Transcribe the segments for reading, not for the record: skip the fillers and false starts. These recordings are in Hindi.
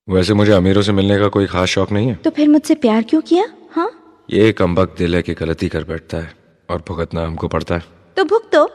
वैसे मुझे अमीरों से मिलने का कोई खास शौक नहीं है। तो फिर मुझसे प्यार क्यों किया? हाँ, ये कमबख्त दिल है कि गलती कर बैठता है और भुगतना हमको पड़ता है। तो भुगतो।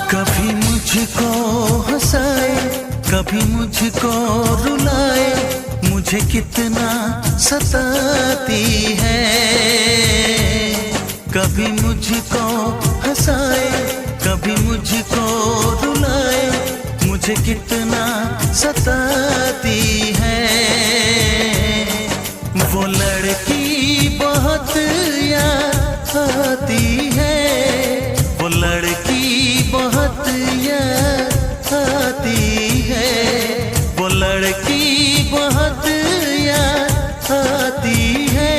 कभी मुझको हंसाए, कभी मुझको रुलाए, मुझे कितना सताती है। कभी मुझको हंसाए, कभी मुझको रुलाए, मुझे कितना सताती है। वो लड़की बहुत याद आती है, वो लड़की बहुत याद आती है, वो लड़की बहुत याद आती है,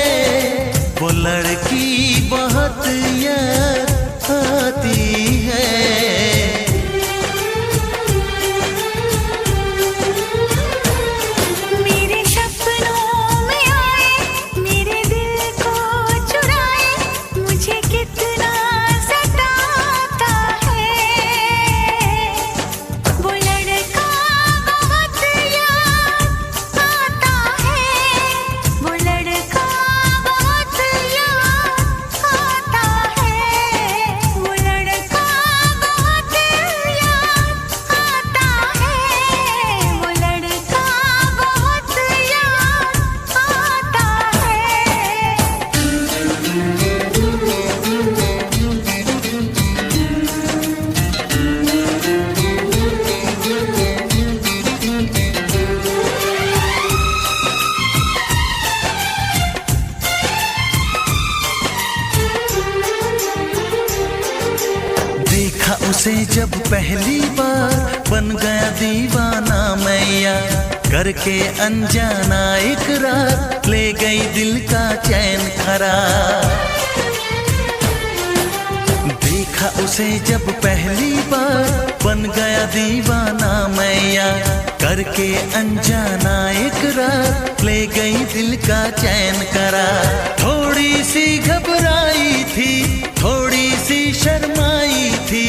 वो लड़की बहुत याद आती है। मेरे सपनों में आए, मेरे दिल को चुराए, मुझे कितना सताता है। वो लड़का बहुत याद आता है, वो लड़का बहुत याद आता है, वो लड़का बहुत याद आता है, वो लड़का बहुत याद आता देखा उसे जब पहली बार, बन गया दीवाना मैया, करके अनजाना इकरार, ले गई दिल का चैन करार। देखा उसे जब पहली बार, बन गया दीवाना मैया, करके अनजाना इकरार, ले गई दिल का चैन करार। थोड़ी सी घबराई थी, थोड़ी सी शर्माई थी,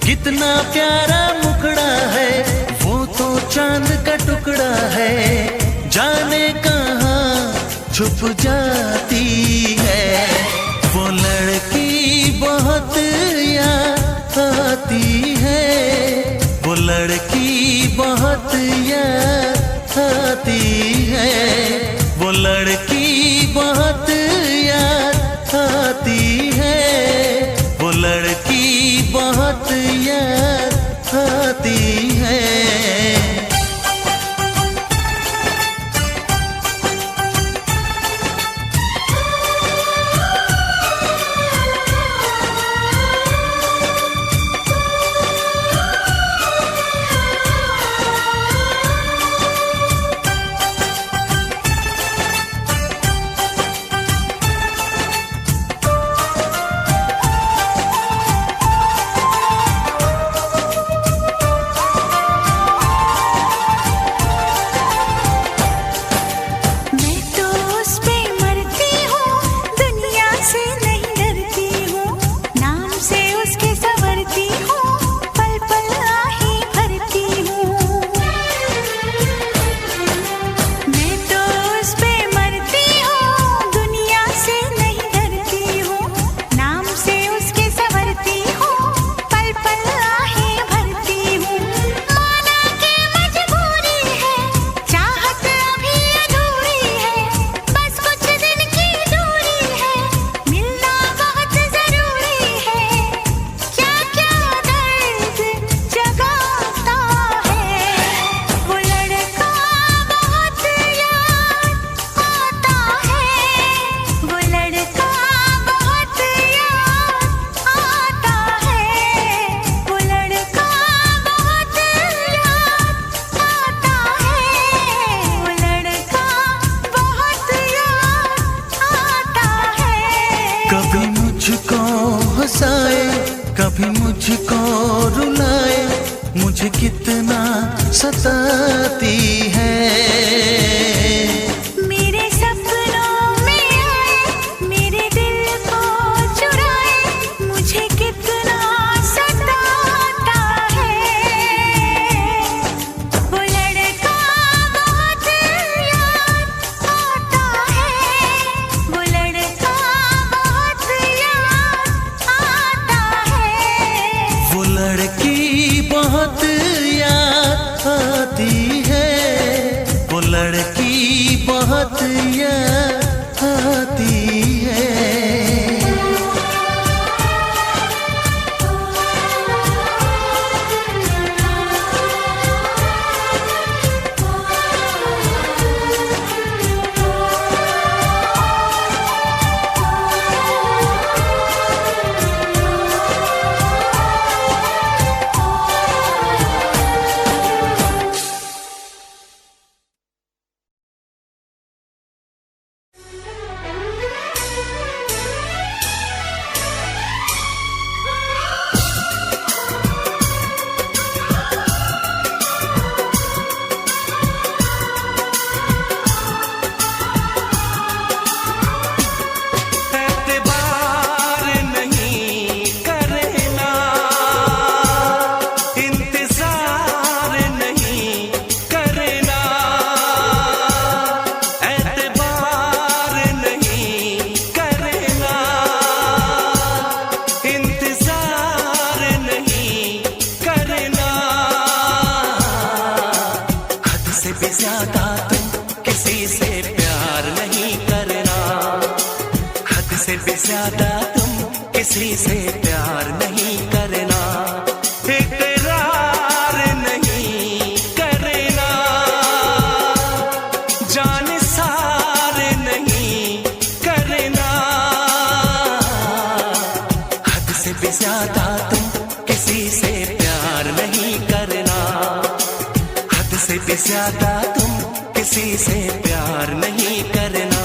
कितना प्यारा मुखड़ा है, वो तो चांद का टुकड़ा है, जाने कहाँ छुप जाती है। वो लड़की बहुत याद आती है, वो लड़की बहुत याद आती है, वो लड़की बहुत याद आती है, वो लड़की बहुत याद आती है। कभी मुझको हंसाए, कभी मुझको रुलाए, मुझे कितना सताती है। मेरे सपनों में आए, मेरे दिल को चुराए, मुझे कितना सताता है। वो लड़का बहुत याद आता है, वो लड़का बहुत याद आता है। वो लड़की बहुत याद आती है, वो लड़की बहुत याद आती है। से भी ज्यादा तुम किसी से प्यार नहीं करना, इकरार नहीं करना, जान सार नहीं करना। हद से भी ज्यादा तुम किसी से प्यार नहीं करना, हद से भी ज्यादा तुम किसी से प्यार नहीं करना।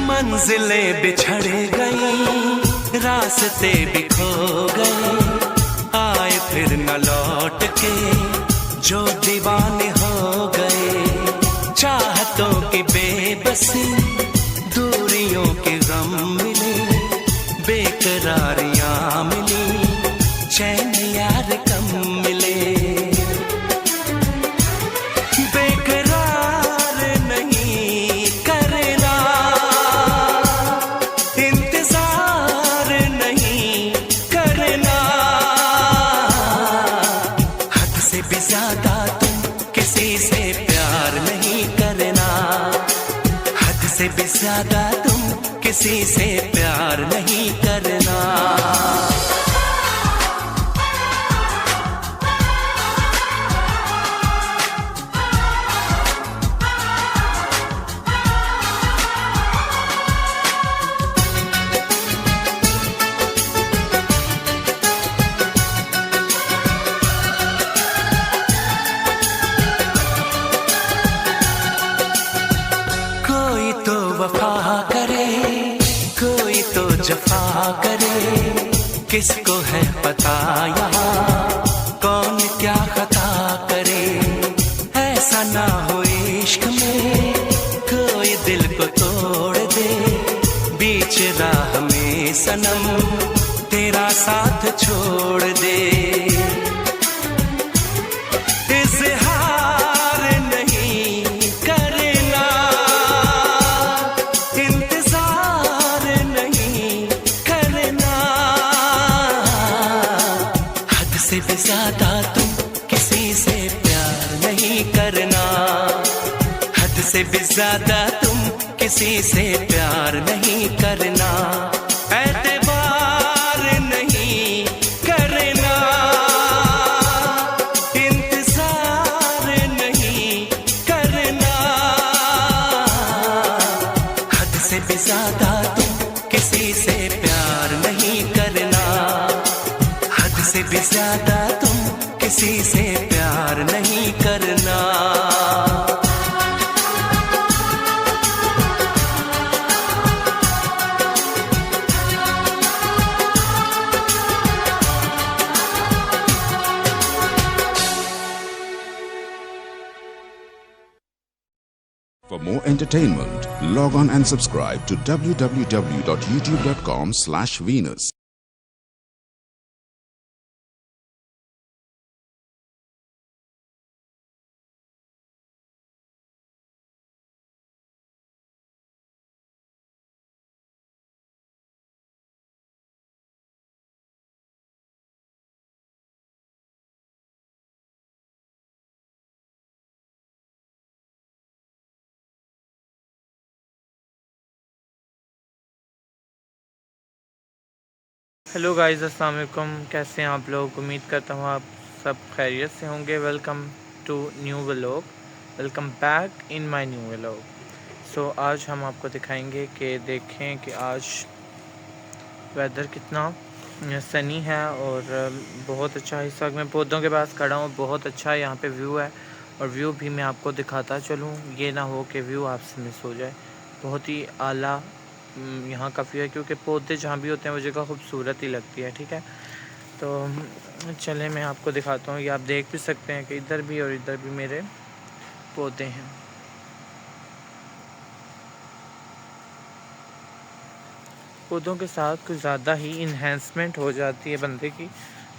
मंजिलें बिछड़ गई, रास्ते भी खो गए, आए फिर न लौट के जो दीवाने हो गए। चाहतों की बेबसी, दूरियों के गम मिले, बेकरारियां मिली, चैन यार कम मिले। से भी ज्यादा तुम किसी से प्यार नहीं करना। वफा करे, कोई तो जफा करे, किसको है पता यहाँ कौन क्या खता करे। ऐसा ना हो इश्क में कोई दिल को तोड़ दे, बीच राह में सनम तेरा साथ छोड़ दे। से भी ज्यादा तुम किसी से प्यार नहीं करना, हद से भी ज्यादा तुम किसी से प्यार नहीं करना। एतबार नहीं करना, किसी से प्यार नहीं करना। For more entertainment, log on and subscribe to www.youtube.com/Venus. Hello guys, अस्सलाम वालेकुम। कैसे हैं आप लोग? उम्मीद करता हूँ आप सब खैरियत से होंगे। Welcome to new vlog, welcome back in my new vlog. So आज हम आपको दिखाएंगे कि देखें कि आज वेदर कितना सनी है और बहुत अच्छा है। इस वक्त मैं पौधों के पास खड़ा हूँ, बहुत अच्छा यहाँ पे व्यू है और व्यू भी मैं आपको दिखाता चलूँ, ये ना हो कि व्यू आपसे मिस हो जाए। बहुत ही आला यहाँ का व्यू है, क्योंकि पौधे जहाँ भी होते हैं वो जगह खूबसूरत ही लगती है। ठीक है, तो चलें मैं आपको दिखाता हूँ। ये आप देख भी सकते हैं कि इधर भी और इधर भी मेरे पौधे हैं। पौधों के साथ कुछ ज़्यादा ही इन्हेंसमेंट हो जाती है बंदे की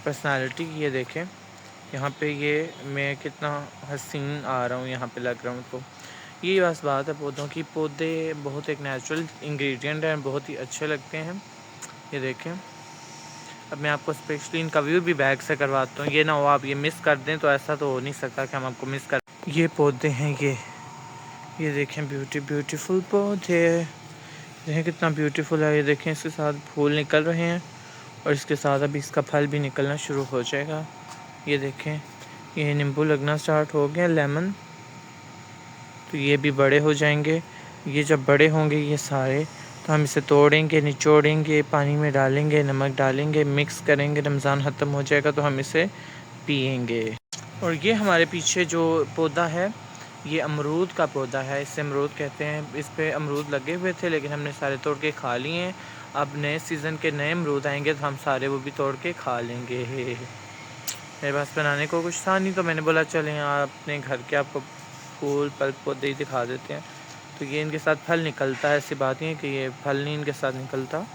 पर्सनालिटी की। ये देखें यहाँ पे, ये मैं कितना हसीन आ रहा हूँ यहाँ पे लग रहा हूँ। तो यही बस बात है पौधों की। पौधे बहुत एक नेचुरल इंग्रेडिएंट है, बहुत ही अच्छे लगते हैं। ये देखें, अब मैं आपको स्पेशली इनका व्यू भी बैक से करवाता हूँ, ये ना हो आप ये मिस कर दें, तो ऐसा तो हो नहीं सकता कि हम आपको मिस कर। ये पौधे हैं, ये देखें, ब्यूटीफुल पौधे देखें कितना ब्यूटीफुल है। ये देखें, इसके साथ फूल निकल रहे हैं और इसके साथ अभी इसका फल भी निकलना शुरू हो जाएगा। ये देखें, ये नींबू लगना स्टार्ट हो गया, लेमन, तो ये भी बड़े हो जाएंगे। ये जब बड़े होंगे ये सारे, तो हम इसे तोड़ेंगे, निचोड़ेंगे, पानी में डालेंगे, नमक डालेंगे, मिक्स करेंगे। रमज़ान ख़त्म हो जाएगा तो हम इसे पिएंगे। और ये हमारे पीछे जो पौधा है, ये अमरूद का पौधा है, इसे अमरूद कहते हैं। इस पे अमरूद लगे हुए थे लेकिन हमने सारे तोड़ के खा लिए हैं। अब नए सीज़न के नए अमरूद आएंगे तो हम सारे वो भी तोड़ के खा लेंगे। मेरे पास बनाने को कुछ था नहीं, तो मैंने बोला चलें अपने घर के आपको फूल फल पौधे ही दिखा देते हैं। तो ये इनके साथ फल निकलता है, ऐसी बात नहीं है कि ये फल नहीं इनके साथ निकलता,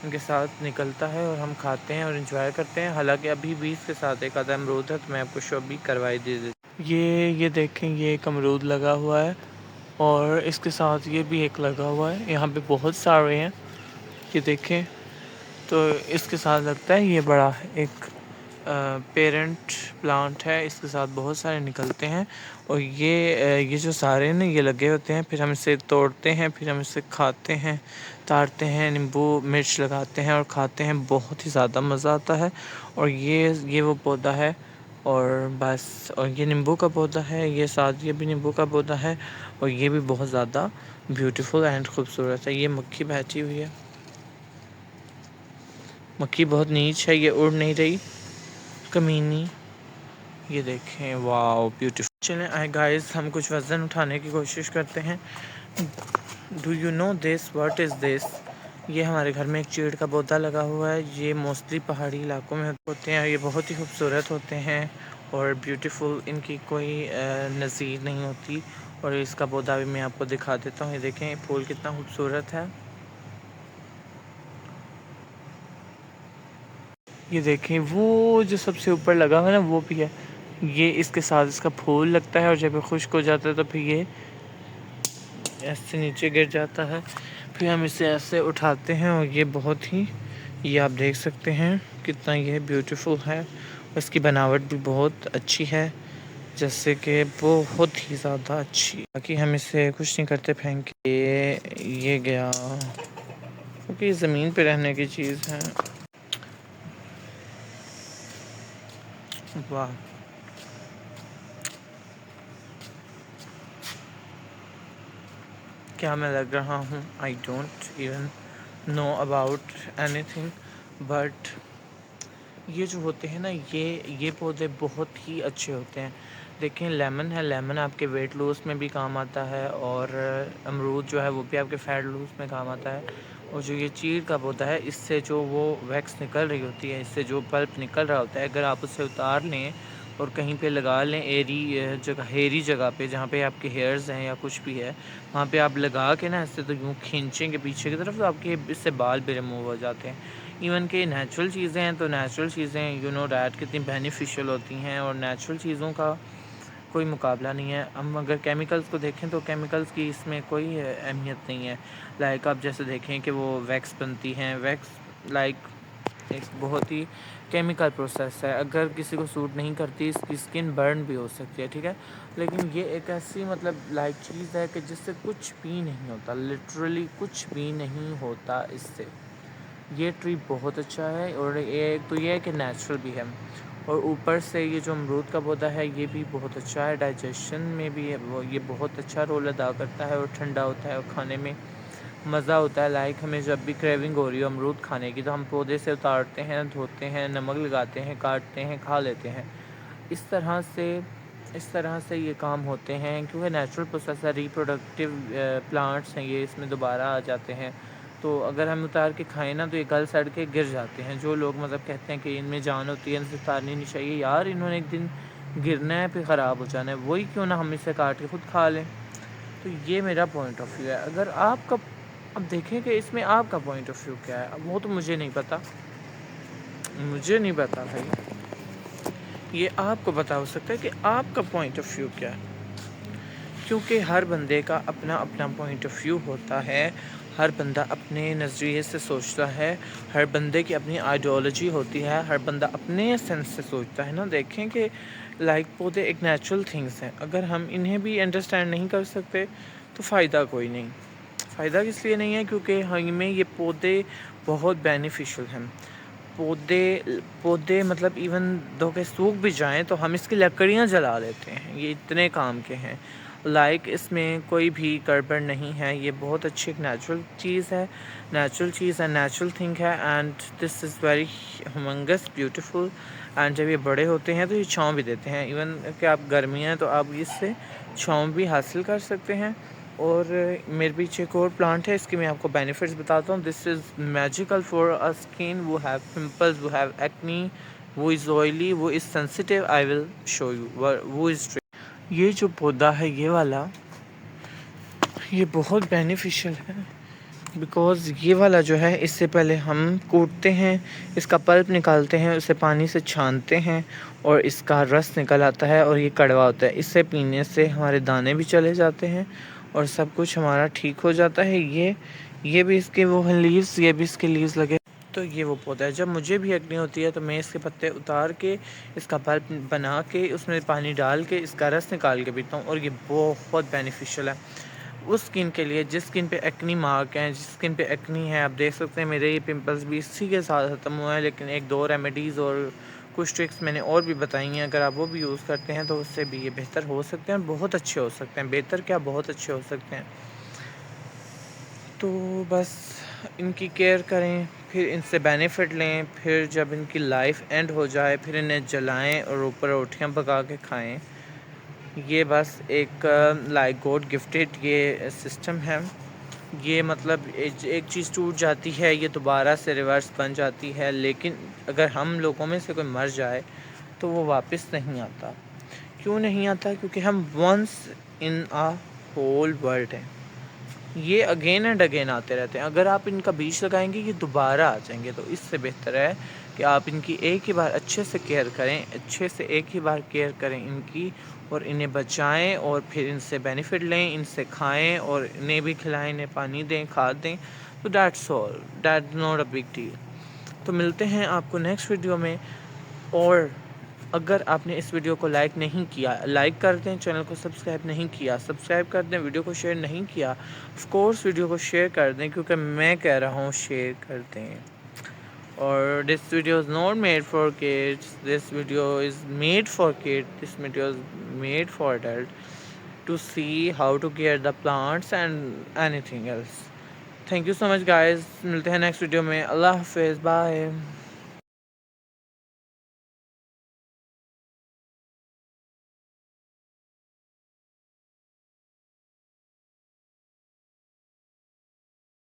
इनके साथ निकलता है और हम खाते हैं और इंजॉय करते हैं। हालांकि अभी भी इसके साथ एक आधा अमरूद है, तो मैं आपको शो भी करवाई दे देती। ये देखें, ये एक अमरूद लगा हुआ है और इसके साथ ये भी एक लगा हुआ है। यहाँ पे बहुत सारे हैं, ये देखें। तो इसके साथ लगता है ये बड़ा एक पेरेंट प्लांट है, इसके साथ बहुत सारे निकलते हैं। और ये जो सारे हैं ना, ये लगे होते हैं, फिर हम इसे तोड़ते हैं, फिर हम इसे खाते हैं, तारते हैं, नींबू मिर्च लगाते हैं और खाते हैं। बहुत ही ज़्यादा मज़ा आता है। और ये वो पौधा है और बस। और ये नींबू का पौधा है, ये साथ ये भी नींबू का पौधा है और ये भी बहुत ज़्यादा ब्यूटीफुल एंड खूबसूरत है। ये मक्खी बैठी हुई है, मक्खी बहुत नीच है, ये उड़ नहीं रही, कमीनी। ये देखें, वाओ ब्यूटीफुल। चलें आए गाइस, हम कुछ वज़न उठाने की कोशिश करते हैं। Do you know this, what is this? ये हमारे घर में एक चीड़ का पौधा लगा हुआ है। ये मोस्टली पहाड़ी इलाकों में होते हैं, ये बहुत ही खूबसूरत होते हैं और ब्यूटीफुल, इनकी कोई नज़ीर नहीं होती। और इसका पौधा भी मैं आपको दिखा देता हूँ। ये देखें फूल कितना खूबसूरत है। ये देखें, वो जो सबसे ऊपर लगा हुआ है ना, वो भी है। ये इसके साथ इसका फूल लगता है और जब ये खुश्क हो जाता है तो फिर ये ऐसे नीचे गिर जाता है। फिर हम इसे ऐसे उठाते हैं और ये बहुत ही, ये आप देख सकते हैं कितना ये ब्यूटीफुल है। इसकी बनावट भी बहुत अच्छी है, जैसे कि बहुत ही ज़्यादा अच्छी। बाकी हम इसे कुछ नहीं करते, फेंक के ये गया, क्योंकि ये ज़मीन पे रहने की चीज़ है। वाह, क्या मैं लग रहा हूँ? I don't even know about anything, but ये जो होते हैं ना, ये पौधे बहुत ही अच्छे होते हैं। देखें, लेमन है, लेमन आपके वेट लॉस में भी काम आता है, और अमरूद जो है वो भी आपके फैट लॉस में काम आता है। और जो ये चीड़ का पौधा है, इससे जो वो वैक्स निकल रही होती है, इससे जो पल्प निकल रहा होता है, अगर आप उसे उतार लें और कहीं पे लगा लें हेरी जगह पे, जहाँ पे आपके हेयर्स हैं या कुछ भी है, वहाँ पे आप लगा के ना इससे तो यूँ खींचेंगे पीछे की तरफ, तो आपके इससे बाल भी रिमूव हो जाते हैं। इवन के नेचुरल चीज़ें हैं, तो नेचुरल चीज़ें यू नो डैट कितनी बेनिफिशियल होती हैं, और नेचुरल चीज़ों का कोई मुकाबला नहीं है। हम अगर केमिकल्स को देखें तो केमिकल्स की इसमें कोई अहमियत नहीं है। लाइक आप जैसे देखें कि वो वैक्स बनती हैं, वैक्स लाइक एक बहुत ही केमिकल प्रोसेस है। अगर किसी को सूट नहीं करती, इसकी स्किन बर्न भी हो सकती है, ठीक है। लेकिन ये एक ऐसी मतलब लाइक चीज़ है कि जिससे कुछ भी नहीं होता, लिटरली कुछ भी नहीं होता इससे। ये ट्री बहुत अच्छा है, और एक तो ये है कि नेचुरल भी है, और ऊपर से ये जो अमरूद का पौधा है ये भी बहुत अच्छा है, डाइजेशन में भी ये बहुत अच्छा रोल अदा करता है, और ठंडा होता है, और खाने में मज़ा होता है। लाइक हमें जब भी क्रेविंग हो रही हो अमरूद खाने की, तो हम पौधे से उतारते हैं, धोते हैं, नमक लगाते हैं, काटते हैं, खा लेते हैं। इस तरह से ये काम होते हैं, क्योंकि नेचुरल प्रोसेस है, रिप्रोडक्टिव प्लांट्स हैं ये, इसमें दोबारा आ जाते हैं। तो अगर हम उतार के खाएं ना, तो ये गल सड़ के गिर जाते हैं। जो लोग मतलब कहते हैं कि इनमें जान होती है, इनसे उतारनी नहीं चाहिए, यार इन्होंने एक दिन गिरना है, फिर ख़राब हो जाना है, वही क्यों ना हम इसे काट के खुद खा लें। तो ये मेरा पॉइंट ऑफ व्यू है। अगर आपका, अब देखें कि इसमें आपका पॉइंट ऑफ व्यू क्या है, अब वो तो मुझे नहीं पता भाई, ये आपको पता हो सकता है कि आपका पॉइंट ऑफ व्यू क्या है, क्योंकि हर बंदे का अपना अपना पॉइंट ऑफ व्यू होता है, हर बंदा अपने नज़रिए से सोचता है, हर बंदे की अपनी आइडियोलॉजी होती है, हर बंदा अपने सेंस से सोचता है ना। देखें कि लाइक पौधे एक नेचुरल थिंग्स हैं, अगर हम इन्हें भी अंडरस्टैंड नहीं कर सकते तो फ़ायदा कोई नहीं। फ़ायदा किस लिए नहीं है, क्योंकि हमें ये पौधे बहुत बेनिफिशियल हैं। पौधे मतलब इवन दो के सूख भी जाएं तो हम इसकी लकड़ियाँ जला लेते हैं, ये इतने काम के हैं। लाइक इसमें कोई भी गड़बड़ नहीं है, ये बहुत अच्छी एक नेचुरल चीज़ है, नेचुरल थिंग है, and this is very humongous beautiful. And जब ये बड़े होते हैं तो ये छाँव भी देते हैं, इवन कि आप गर्मियाँ हैं तो आप इससे छाँव भी हासिल कर सकते हैं। और मेरे पीछे एक और प्लांट है, इसके मैं आपको बेनिफिट्स बताता हूँ। This is magical for a skin, वो हैव पिंपल्स, वो हैव एक्नी, वो इज़ ऑयली, वो is sensitive. I will show you वो इज़। ये जो पौधा है ये वाला, ये बहुत बेनिफिशियल है, बिकॉज़ ये वाला जो है, इससे पहले हम कूटते हैं, इसका पल्प निकालते हैं, उसे पानी से छानते हैं, और इसका रस निकल आता है, और ये कड़वा होता है। इससे पीने से हमारे दाने भी चले जाते हैं, और सब कुछ हमारा ठीक हो जाता है। ये भी इसके वो हैं लीव्स, ये भी इसके लीव्स लगे। तो ये वो पौधा है, जब मुझे भी एक्ने होती है तो मैं इसके पत्ते उतार के, इसका पल्प बना के, उसमें पानी डाल के, इसका रस निकाल के पीता हूँ, और ये बहुत बेनिफिशियल है उस स्किन के लिए जिस स्किन पे एक्नी मार्क हैं, जिस स्किन पे एक्नी है। आप देख सकते हैं मेरे ये पिंपल्स भी इसी के साथ ख़त्म हुए हैं, लेकिन एक दो रेमेडीज़ और कुछ ट्रिक्स मैंने और भी बताई हैं, अगर आप वो भी यूज़ करते हैं तो उससे भी ये बेहतर हो सकते हैं, बहुत अच्छे हो सकते हैं, बेहतर क्या बहुत अच्छे हो सकते हैं। तो बस इनकी केयर करें, फिर इनसे बेनिफिट लें, फिर जब इनकी लाइफ एंड हो जाए फिर इन्हें जलाएं और ऊपर रोटियां पका के खाएं। ये बस एक लाइक गॉड गिफ्टेड ये सिस्टम है। ये मतलब एक चीज़ टूट जाती है, ये दोबारा से रिवर्स बन जाती है, लेकिन अगर हम लोगों में से कोई मर जाए तो वो वापस नहीं आता। क्यों नहीं आता? क्योंकि हम once in a whole world हैं, ये अगेन एंड अगेन आते रहते हैं। अगर आप इनका बीज लगाएंगे ये दोबारा आ जाएंगे, तो इससे बेहतर है कि आप इनकी एक ही बार अच्छे से केयर करें, अच्छे से एक ही बार केयर करें इनकी, और इन्हें बचाएं, और फिर इनसे बेनिफिट लें, इनसे खाएं, और इन्हें भी खिलाएं, इन्हें पानी दें, खाद दें। तो that's all, that's not a big deal. तो मिलते हैं आपको नेक्स्ट वीडियो में। और अगर आपने इस वीडियो को लाइक नहीं किया, लाइक कर दें, चैनल को सब्सक्राइब नहीं किया सब्सक्राइब कर दें, वीडियो को शेयर नहीं किया ऑफ कोर्स वीडियो को शेयर कर दें, क्योंकि मैं कह रहा हूँ शेयर कर दें। और this video is not made for kids, this video is made for kid, this video is made for adult to see how to care the plants and anything else. Thank you so much guys, मिलते हैं नेक्स्ट वीडियो में। अल्लाह हाफिज़, बाय।